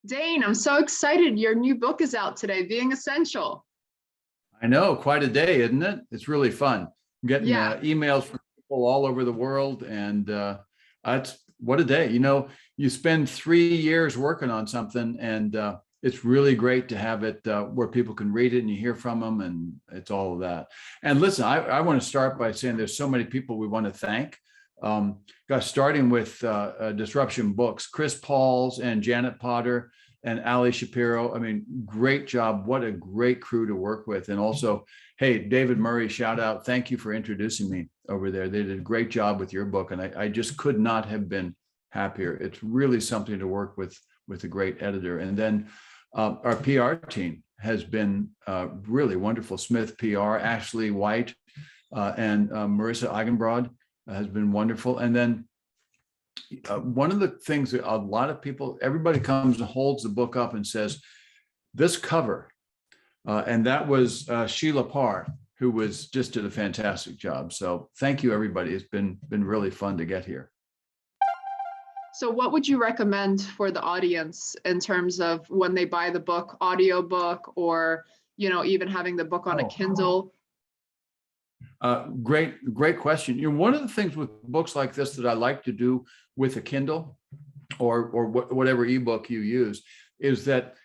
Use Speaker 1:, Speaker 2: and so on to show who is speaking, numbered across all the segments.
Speaker 1: Dain, I'm so excited. Your new book is out today, Being Essential.
Speaker 2: I know, quite a day, isn't it? It's really fun. I'm getting
Speaker 1: Yeah.
Speaker 2: emails from people all over the world, and it's what a day. You spend 3 years working on something, and it's really great to have it where people can read it and you hear from them, and it's all of that. And listen, I want to start by saying there's so many people we want to thank. Starting with Disruption Books, Chris Pauls and Janet Potter and Ali Shapiro. I mean, great job. What a great crew to work with. And also, hey, David Murray, shout out. Thank you for introducing me over there. They did a great job with your book. And I just could not have been happier. It's really something to work with a great editor. And then our PR team has been really wonderful. Smith PR, Ashley White, and Marissa Eigenbrod has been wonderful. And then one of the things that a lot of people, everybody comes and holds the book up and says, this cover, and that was Sheila Parr, who just did a fantastic job. So thank you, everybody. It's been really fun to get here.
Speaker 1: So what would you recommend for the audience in terms of when they buy the book, audiobook, or, even having the book on a Kindle?
Speaker 2: Great question. One of the things with books like this that I like to do with a Kindle or whatever ebook you use is that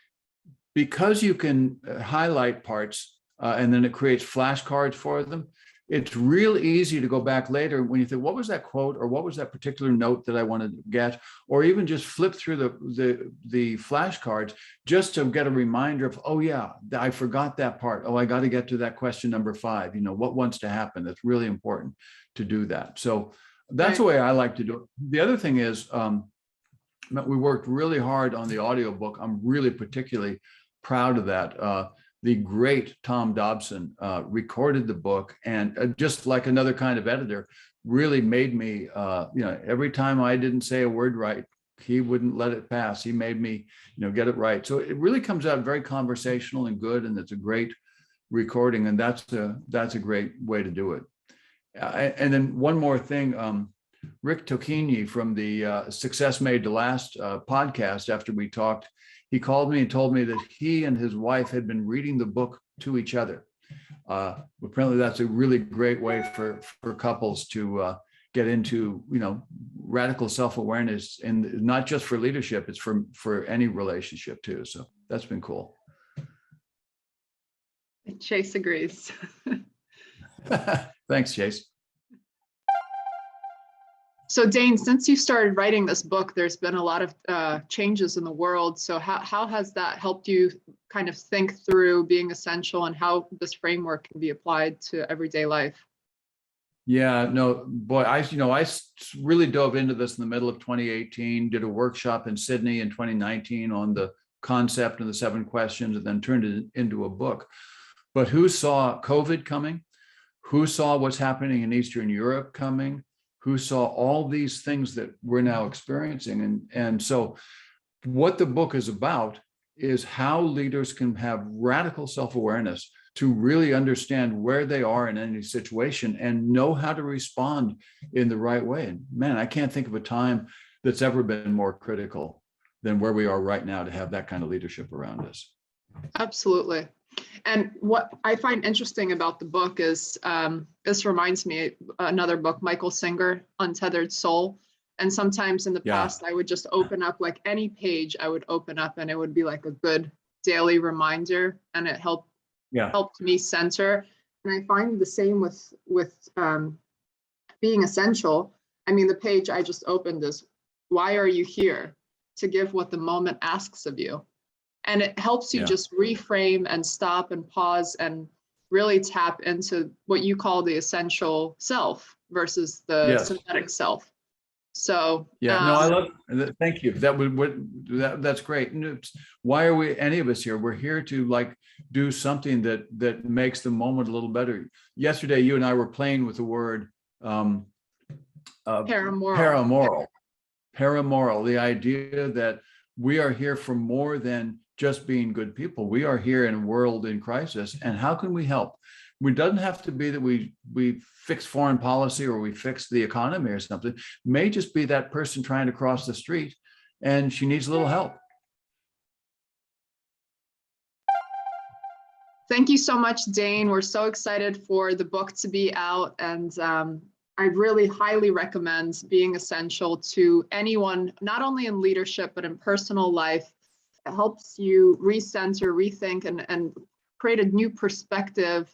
Speaker 2: because you can highlight parts and then it creates flashcards for them, it's real easy to go back later when you think, what was that quote or what was that particular note that I wanted to get, or even just flip through the flashcards just to get a reminder of, oh yeah, I forgot that part. Oh, I got to get to that question number 5. What wants to happen? That's really important to do that. So that's the way I like to do it. The other thing is we worked really hard on the audiobook. I'm really particularly proud of that. The great Tom Dobson recorded the book, and just like another kind of editor, really made me, every time I didn't say a word right, he wouldn't let it pass. He made me, get it right. So it really comes out very conversational and good, and it's a great recording, and that's a great way to do it. And then one more thing, Rick Tocchini from the Success Made to Last podcast, after we talked, he called me and told me that he and his wife had been reading the book to each other. Apparently that's a really great way for couples to get into, radical self-awareness, and not just for leadership, it's for any relationship too. So that's been cool.
Speaker 1: Chase agrees.
Speaker 2: Thanks, Chase.
Speaker 1: So Dain, since you started writing this book, there's been a lot of changes in the world. So how has that helped you kind of think through being essential and how this framework can be applied to everyday life?
Speaker 2: Yeah, no, boy, I really dove into this in the middle of 2018, did a workshop in Sydney in 2019 on the concept and the 7 questions, and then turned it into a book. But who saw COVID coming? Who saw what's happening in Eastern Europe coming? Who saw all these things that we're now experiencing? And so what the book is about is how leaders can have radical self-awareness to really understand where they are in any situation and know how to respond in the right way. And man, I can't think of a time that's ever been more critical than where we are right now to have that kind of leadership around us.
Speaker 1: Absolutely. And what I find interesting about the book is this reminds me another book, Michael Singer, Untethered Soul. And sometimes in the past, I would just open up, like any page I would open up, and it would be like a good daily reminder, and it helped me center. And I find the same with being essential. I mean, the page I just opened is, why are you here? To give what the moment asks of you. And it helps you just reframe and stop and pause and really tap into what you call the essential self versus the synthetic self. So
Speaker 2: I love it. Thank you. That's great. And why are we, any of us here? We're here to do something that makes the moment a little better. Yesterday, you and I were playing with the word paramoral. Paramoral, the idea that we are here for more than just being good people. We are here in a world in crisis, and how can we help? It doesn't have to be that we fix foreign policy or we fix the economy or something. It may just be that person trying to cross the street and she needs a little help.
Speaker 1: Thank you so much, Dain. We're so excited for the book to be out, and I really highly recommend Being Essential to anyone, not only in leadership, but in personal life. It helps you recenter, rethink, and create a new perspective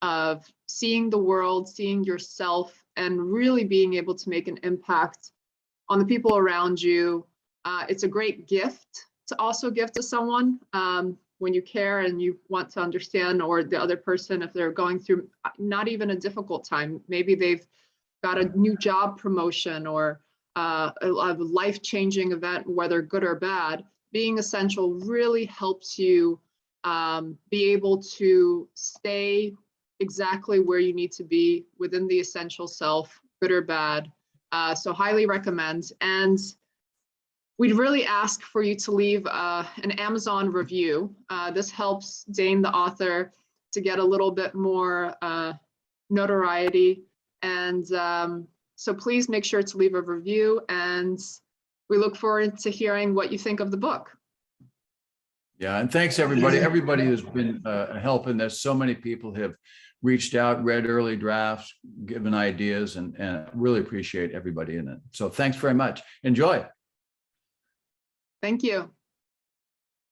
Speaker 1: of seeing the world, seeing yourself, and really being able to make an impact on the people around you. It's a great gift to also give to someone when you care and you want to understand, or the other person, if they're going through not even a difficult time, maybe they've got a new job promotion or a life-changing event, whether good or bad. Being Essential really helps you be able to stay exactly where you need to be within the essential self, good or bad. So highly recommend. And we'd really ask for you to leave an Amazon review. This helps Dain, the author, to get a little bit more notoriety. And so please make sure to leave a review, and we look forward to hearing what you think of the book.
Speaker 2: Yeah, and thanks everybody. Everybody who's been helping this. So many people have reached out, read early drafts, given ideas, and really appreciate everybody in it. So thanks very much. Enjoy.
Speaker 1: Thank you.